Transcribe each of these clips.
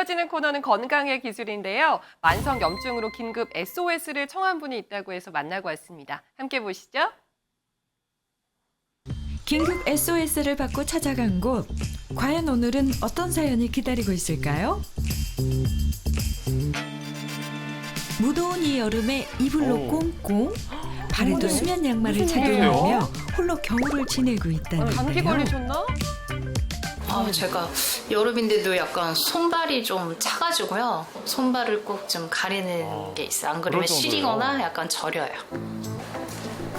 이어지는 코너는 건강의 기술인데요. 만성염증으로 긴급 SOS를 청한 분이 있다고 해서 만나고 왔습니다. 함께 보시죠. 긴급 SOS를 받고 찾아간 곳. 과연 오늘은 어떤 사연이 기다리고 있을까요? 무더운 이 여름에 이불로 꽁꽁, 발에도 수면 양말을 착용하며 홀로 겨울을 지내고 있다는데요. 감기 걸리셨나? 제가 여름인데도 약간 손발이 좀 차가지고요. 손발을 꼭 좀 가리는 게 있어요. 안 그러면 시리거나 약간 저려요.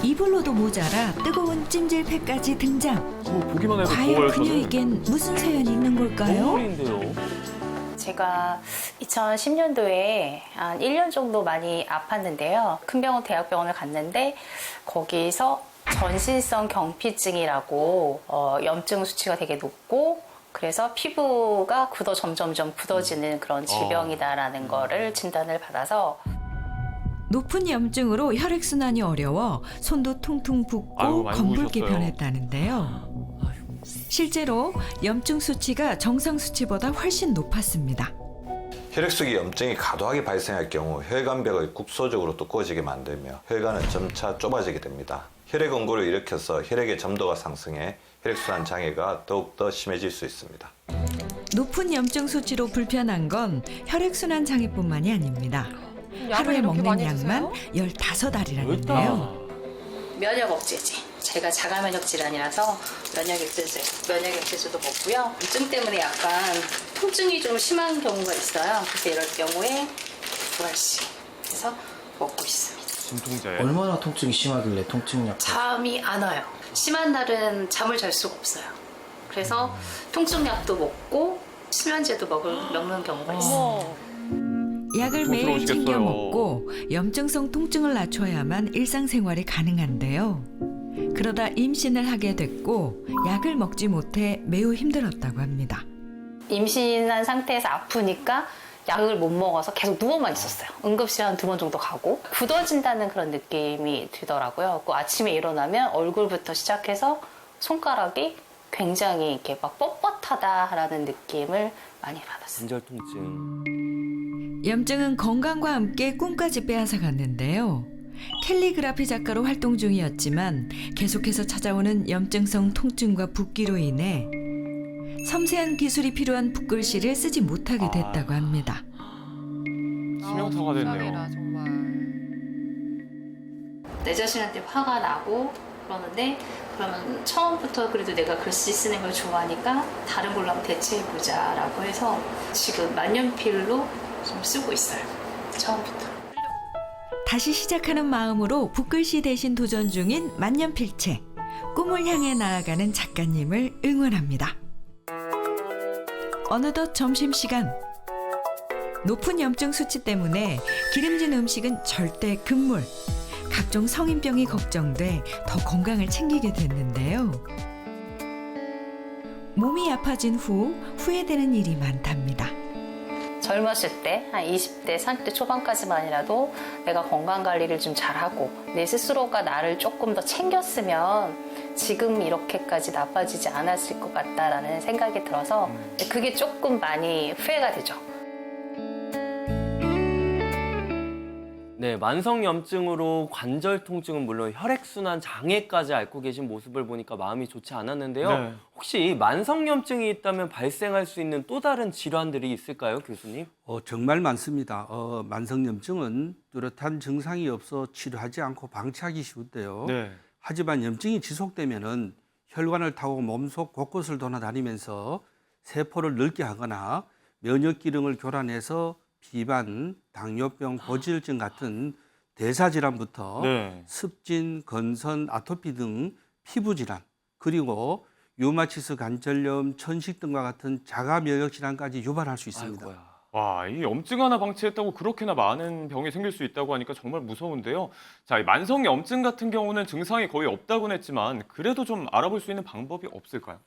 이불로도 모자라 뜨거운 찜질팩까지 등장. 보기만 해도 과연 더워요, 그녀에겐 무슨 사연이 있는 걸까요? 겨울인데요. 제가 2010년도에 한 1년 정도 많이 아팠는데요. 큰 병원 대학병원을 갔는데 거기서 전신성 경피증이라고 염증 수치가 되게 높고 그래서 피부가 점점점 굳어지는 그런 질병이다라는 거를 진단을 받아서 높은 염증으로 혈액순환이 어려워 손도 퉁퉁 붓고 아이고, 많이 검붉게 부으셨어요. 변했다는데요. 실제로 염증 수치가 정상 수치보다 훨씬 높았습니다. 혈액 속의 염증이 과도하게 발생할 경우 혈관벽을 국소적으로 두꺼워지게 만들며 혈관은 점차 좁아지게 됩니다. 혈액 응고를 일으켜서 혈액의 점도가 상승해 혈액순환 장애가 더욱더 심해질 수 있습니다. 높은 염증 수치로 불편한 건 혈액순환 장애뿐만이 아닙니다. 하루에 이렇게 먹는 많이 양만 드세요? 15알이라는데요. 면역 억제제. 제가 자가 면역 질환이라서 면역 억제제도 먹고요. 염증 때문에 약간 통증이 좀 심한 경우가 있어요. 그래서 이럴 경우에 2알씩 해서 먹고 있습니다. 진통제. 얼마나 통증이 심하길래 통증약? 잠이 안 와요. 심한 날은 잠을 잘 수가 없어요. 그래서 통증약도 먹고 수면제도 먹는 경우가 있어요. 어머. 약을 매일 고통스러우시겠어요. 챙겨 먹고 염증성 통증을 낮춰야만 일상생활이 가능한데요. 그러다 임신을 하게 됐고 약을 먹지 못해 매우 힘들었다고 합니다. 임신한 상태에서 아프니까 약을 못 먹어서 계속 누워만 있었어요. 응급실 한 2번 정도 가고 굳어진다는 그런 느낌이 들더라고요. 그 아침에 일어나면 얼굴부터 시작해서 손가락이 굉장히 이렇게 막 뻣뻣하다라는 느낌을 많이 받았어요. 관절 통증. 염증은 건강과 함께 꿈까지 빼앗아갔는데요. 캘리그라피 작가로 활동 중이었지만 계속해서 찾아오는 염증성 통증과 붓기로 인해 섬세한 기술이 필요한 붓글씨를 쓰지 못하게 됐다고 합니다. 치명타가 됐네요. 불쌍해라, 정말. 내 자신한테 화가 나고 그러는데 그러면 처음부터 그래도 내가 글씨 쓰는 걸 좋아하니까 다른 걸로 한번 대체해보자라고 해서 지금 만년필로 좀 쓰고 있어요. 처음부터. 다시 시작하는 마음으로 붓글씨 대신 도전 중인 만년필체. 꿈을 향해 나아가는 작가님을 응원합니다. 어느덧 점심시간. 높은 염증 수치 때문에 기름진 음식은 절대 금물. 각종 성인병이 걱정돼 더 건강을 챙기게 됐는데요. 몸이 아파진 후 후회되는 일이 많답니다. 젊었을 때, 한 20대, 30대 초반까지만이라도 내가 건강관리를 좀 잘하고 내 스스로가 나를 조금 더 챙겼으면 지금 이렇게까지 나빠지지 않았을 것 같다라는 생각이 들어서 그게 조금 많이 후회가 되죠. 네, 만성염증으로 관절 통증은 물론 혈액순환 장애까지 앓고 계신 모습을 보니까 마음이 좋지 않았는데요. 네. 혹시 만성염증이 있다면 발생할 수 있는 또 다른 질환들이 있을까요, 교수님? 정말 많습니다. 만성염증은 뚜렷한 증상이 없어 치료하지 않고 방치하기 쉬운데요. 네. 하지만 염증이 지속되면은 혈관을 타고 몸속 곳곳을 돌아다니면서 세포를 늙게 하거나 면역 기능을 교란해서 비만, 당뇨병, 고지혈증 같은 대사질환부터 네. 습진, 건선, 아토피 등 피부질환, 그리고 류마티스 관절염, 천식 등과 같은 자가 면역 질환까지 유발할 수 있습니다. 아이고야. 와, 이 염증 하나 방치했다고 그렇게나 많은 병이 생길 수 있다고 하니까 정말 무서운데요. 자, 이 만성염증 같은 경우는 증상이 거의 없다고는 했지만 그래도 좀 알아볼 수 있는 방법이 없을까요?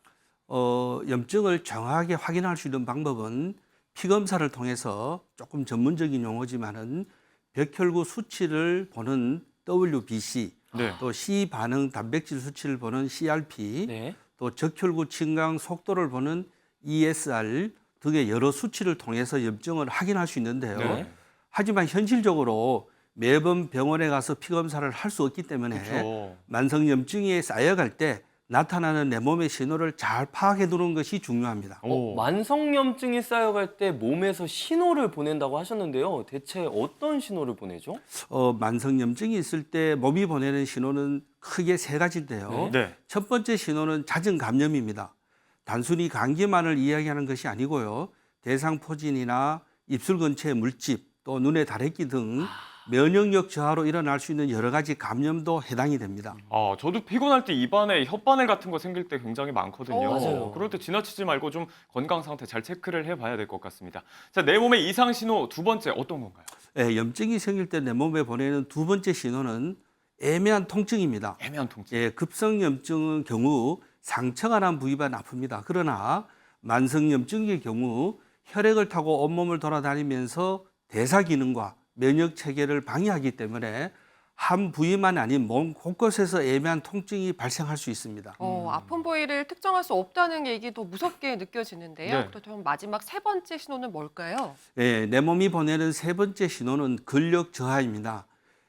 염증을 정확하게 확인할 수 있는 방법은 피검사를 통해서 조금 전문적인 용어지만은 벽혈구 수치를 보는 WBC, 네. 또 시반응 단백질 수치를 보는 CRP, 네. 또 적혈구 증강 속도를 보는 ESR, 등의 여러 수치를 통해서 염증을 확인할 수 있는데요. 네. 하지만 현실적으로 매번 병원에 가서 피 검사를 할 수 없기 때문에 그렇죠. 만성 염증이 쌓여갈 때 나타나는 내 몸의 신호를 잘 파악해 두는 것이 중요합니다. 만성염증이 쌓여갈 때 몸에서 신호를 보낸다고 하셨는데요. 대체 어떤 신호를 보내죠? 만성 염증이 있을 때 몸이 보내는 신호는 크게 세 가지인데요. 네. 첫 번째 신호는 잦은 감염입니다. 단순히 감기만을 이야기하는 것이 아니고요. 대상포진이나 입술 근처의 물집, 또 눈의 다래끼 등 면역력 저하로 일어날 수 있는 여러 가지 감염도 해당이 됩니다. 저도 피곤할 때 입안에 혓바늘 같은 거 생길 때 굉장히 많거든요. 맞아요. 그럴 때 지나치지 말고 좀 건강 상태 잘 체크를 해봐야 될 것 같습니다. 자, 내 몸의 이상 신호 두 번째 어떤 건가요? 염증이 생길 때 내 몸에 보내는 두 번째 신호는 애매한 통증입니다. 애매한 통증. 급성 염증의 경우 상처가 난 부위만 아픕니다. 그러나 만성 염증의 경우 혈액을 타고 온몸을 돌아다니면서 대사 기능과 면역 체계를 방해하기 때문에 한 부위만 아닌 몸 곳곳에서 애매한 통증이 발생할 수 있습니다. 아픈 부위를 특정할 수 없다는 얘기도 무섭게 느껴지는데요. 네. 그렇다면 마지막 세 번째 신호는 뭘까요? 내 몸이 보내는 세 번째 신호는 근력 저하입니다.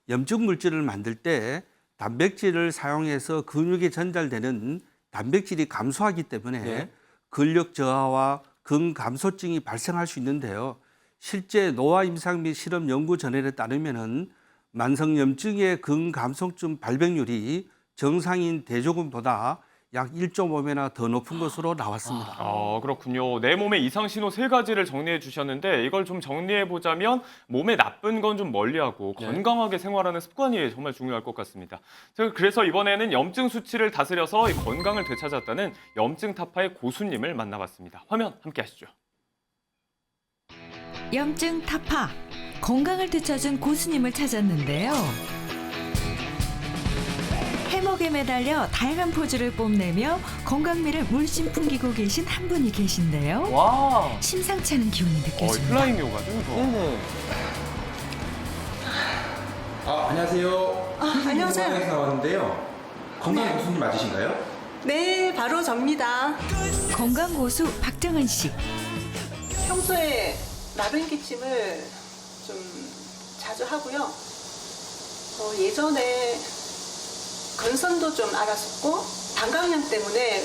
염증 물질을 만들 때 단백질을 사용해서 근육에 전달되는 단백질이 감소하기 때문에 네. 근력 저하와 근감소증이 발생할 수 있는데요. 실제 노화 임상 및 실험 연구 전례에 따르면은 만성 염증의 근감소증 발병률이 정상인 대조군보다 약 1.5배나 더 높은 것으로 나왔습니다. 그렇군요. 내 몸의 이상 신호 세 가지를 정리해 주셨는데 이걸 좀 정리해 보자면 몸에 나쁜 건 좀 멀리하고 건강하게 생활하는 습관이 정말 중요할 것 같습니다. 그래서 이번에는 염증 수치를 다스려서 건강을 되찾았다는 염증 타파의 고수님을 만나봤습니다. 화면 함께 하시죠. 염증 타파, 건강을 되찾은 고수님을 찾았는데요. 해먹에 매달려 다양한 포즈를 뽐내며 건강미를 물씬 풍기고 계신 한 분이 계신데요. 와. 심상치 않은 기운이 느껴집니다. 플라잉 요가죠, 이거? 네네. 안녕하세요. 안녕하세요. 건강에서 나왔는데요. 건강 교수님 맞으신가요? 네, 바로 접니다. 건강 고수 박정은 씨. 평소에 나병 기침을 좀 자주 하고요. 예전에 건선도 좀 앓았었고 방광염 때문에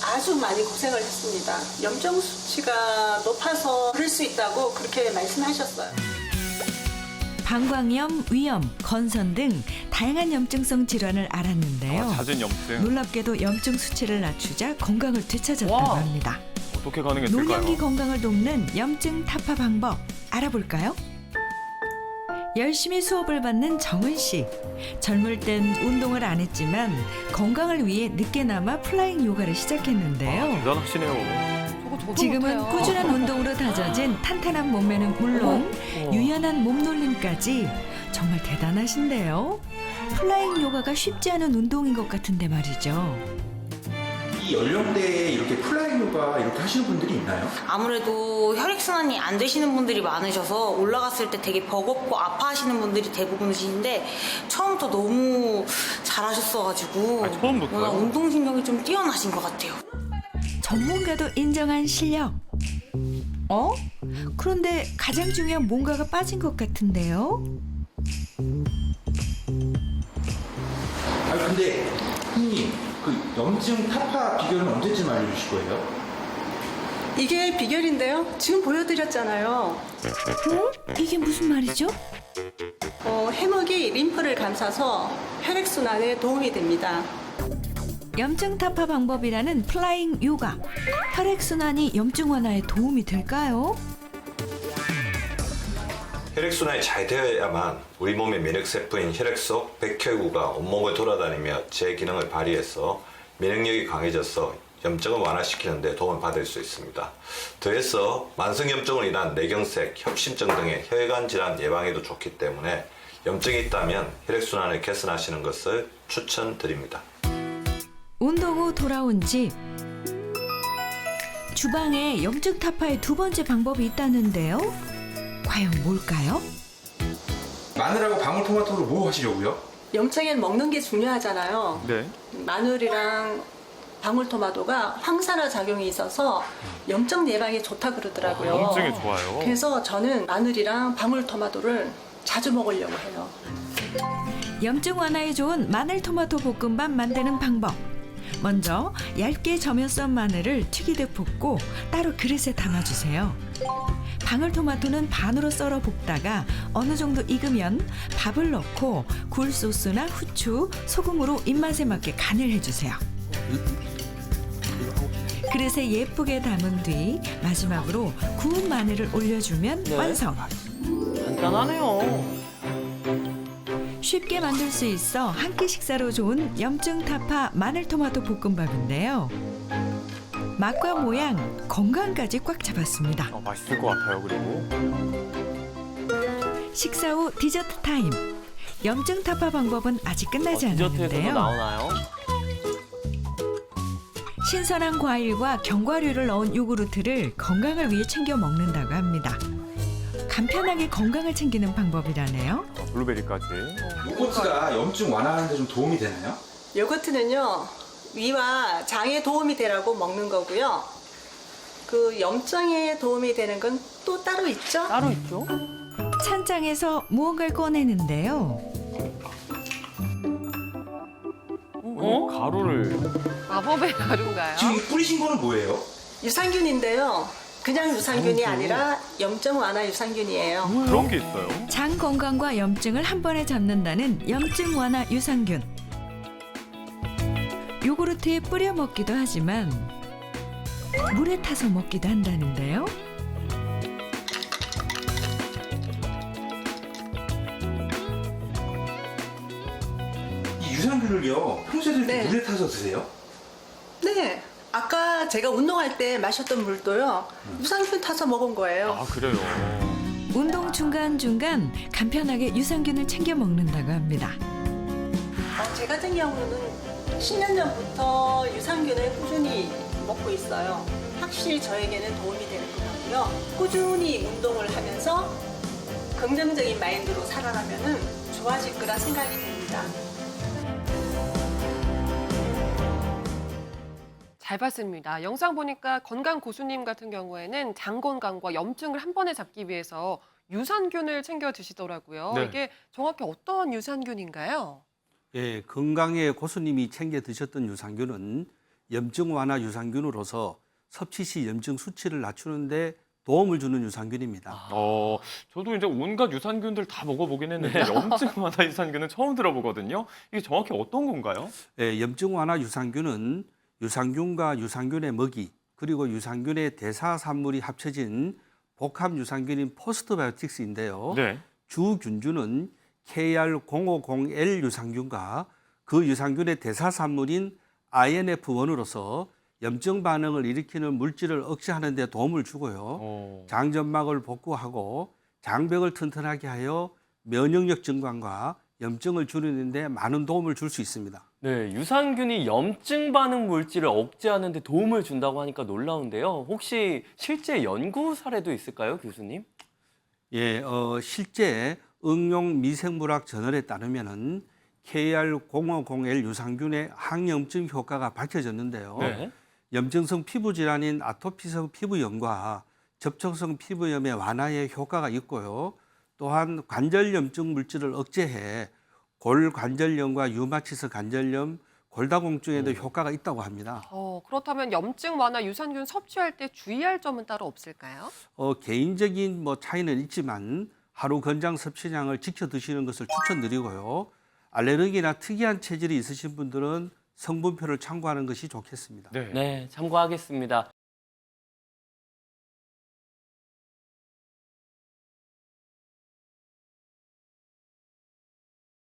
아주 많이 고생을 했습니다. 염증 수치가 높아서 그럴 수 있다고 그렇게 말씀하셨어요. 방광염, 위염, 건선 등 다양한 염증성 질환을 앓았는데요. 잦은 염증. 놀랍게도 염증 수치를 낮추자 건강을 되찾았다고 와. 합니다. 어떻게 가능했을까요? 노년기 건강을 돕는 염증 타파 방법 알아볼까요? 열심히 수업을 받는 정은 씨. 젊을 땐 운동을 안 했지만 건강을 위해 늦게나마 플라잉 요가를 시작했는데요. 대단하시네요. 저도 지금은 못해요. 꾸준한 운동으로 다져진 탄탄한 몸매는 물론 유연한 몸놀림까지 정말 대단하신데요. 플라잉 요가가 쉽지 않은 운동인 것 같은데 말이죠. 이 연령대에 이렇게 플라잉 요가 이렇게 하시는 분들이 있나요? 아무래도 혈액순환이 안 되시는 분들이 많으셔서 올라갔을 때 되게 버겁고 아파하시는 분들이 대부분이신데 처음부터 너무 잘하셨어가지고 처음부터요? 워낙 운동신경이 좀 뛰어나신 것 같아요. 전문가도 인정한 실력. 그런데 가장 중요한 뭔가가 빠진 것 같은데요. 근데 선생님 그 염증 타파 비결은 언제쯤 알려주실 거예요? 이게 비결인데요. 지금 보여드렸잖아요. 이게 무슨 말이죠? 해먹이 림프를 감싸서 혈액순환에 도움이 됩니다. 염증 타파 방법이라는 플라잉 요가. 혈액순환이 염증 완화에 도움이 될까요? 혈액순환이 잘 되어야만 우리 몸의 면역세포인 혈액 속 백혈구가 온몸을 돌아다니며 제 기능을 발휘해서 면역력이 강해져서 염증을 완화시키는 데 도움을 받을 수 있습니다. 더해서 만성염증으로 인한 뇌경색, 협심증 등의 혈관 질환 예방에도 좋기 때문에 염증이 있다면 혈액순환을 개선하시는 것을 추천드립니다. 운동 후 돌아온 집. 주방에 염증 타파의 두 번째 방법이 있다는데요. 과연 뭘까요? 마늘하고 방울토마토로 뭐 하시려고요? 염증에는 먹는 게 중요하잖아요. 네. 마늘이랑 방울토마토가 황산화 작용이 있어서 염증 예방에 좋다 그러더라고요. 염증에 좋아요. 그래서 저는 마늘이랑 방울토마토를 자주 먹으려고 해요. 염증 완화에 좋은 마늘 토마토 볶음밥 만드는 방법. 먼저 얇게 저며 썬 마늘을 튀기듯 볶고 따로 그릇에 담아주세요. 방울토마토는 반으로 썰어 볶다가 어느 정도 익으면 밥을 넣고 굴소스나 후추, 소금으로 입맛에 맞게 간을 해주세요. 그릇에 예쁘게 담은 뒤 마지막으로 구운 마늘을 올려주면 네. 완성. 간단하네요. 쉽게 만들 수 있어 한 끼 식사로 좋은 염증 타파 마늘 토마토 볶음밥인데요. 맛과 모양, 건강까지 꽉 잡았습니다. 맛있을 것 같아요. 그리고 식사 후 디저트 타임. 염증 타파 방법은 아직 끝나지 디저트에서도 않았는데요. 나오나요? 신선한 과일과 견과류를 넣은 요구르트를 건강을 위해 챙겨 먹는다고 합니다. 간편하게 건강을 챙기는 방법이라네요. 블루베리까지. 요거트가 염증 완화하는 데 좀 도움이 되나요? 요거트는요, 위와 장에 도움이 되라고 먹는 거고요. 그 염증에 도움이 되는 건 또 따로 있죠? 따로 있죠? 찬장에서 무언가를 꺼내는데요. 가루를. 마법의 가루인가요? 지금 이 뿌리신 거는 뭐예요? 유산균인데요. 그냥 유산균이 아니라 염증 완화 유산균이에요. 그런 게 있어요. 장 건강과 염증을 한 번에 잡는다는 염증 완화 유산균. 요구르트에 뿌려 먹기도 하지만 물에 타서 먹기도 한다는데요. 이 유산균을요, 평소에도 이렇게 네. 물에 타서 드세요? 네. 아까 제가 운동할 때 마셨던 물도요, 유산균 타서 먹은 거예요. 아, 그래요. 운동 중간중간 간편하게 유산균을 챙겨 먹는다고 합니다. 제 같은 경우는 10년 전부터 유산균을 꾸준히 먹고 있어요. 확실히 저에게는 도움이 되는 것 같고요. 꾸준히 운동을 하면서 긍정적인 마인드로 살아가면은 좋아질 거라 생각이 듭니다. 잘 봤습니다. 영상 보니까 건강 고수님 같은 경우에는 장 건강과 염증을 한 번에 잡기 위해서 유산균을 챙겨 드시더라고요. 네. 이게 정확히 어떤 유산균인가요? 예, 건강에 고수님이 챙겨 드셨던 유산균은 염증 완화 유산균으로서 섭취 시 염증 수치를 낮추는데 도움을 주는 유산균입니다. 저도 이제 온갖 유산균들 다 먹어보긴 했는데 염증 완화 유산균은 처음 들어보거든요. 이게 정확히 어떤 건가요? 예, 염증 완화 유산균은 유산균과 유산균의 먹이 그리고 유산균의 대사 산물이 합쳐진 복합 유산균인 포스트바이오틱스인데요. 네. 주균주는 KR050L 유산균과 그 유산균의 대사 산물인 INF1으로서 염증 반응을 일으키는 물질을 억제하는 데 도움을 주고요. 장점막을 복구하고 장벽을 튼튼하게 하여 면역력 증강과 염증을 줄이는 데 많은 도움을 줄 수 있습니다. 네, 유산균이 염증 반응 물질을 억제하는 데 도움을 준다고 하니까 놀라운데요. 혹시 실제 연구 사례도 있을까요, 교수님? 예, 실제 응용 미생물학 저널에 따르면은 KR050L 유산균의 항염증 효과가 밝혀졌는데요. 네. 염증성 피부 질환인 아토피성 피부염과 접촉성 피부염의 완화에 효과가 있고요. 또한 관절염증 물질을 억제해 골관절염과 류마티스 관절염, 골다공증에도 효과가 있다고 합니다. 그렇다면 염증 완화 유산균 섭취할 때 주의할 점은 따로 없을까요? 개인적인 차이는 있지만 하루 권장 섭취량을 지켜 드시는 것을 추천드리고요. 알레르기나 특이한 체질이 있으신 분들은 성분표를 참고하는 것이 좋겠습니다. 네, 참고하겠습니다.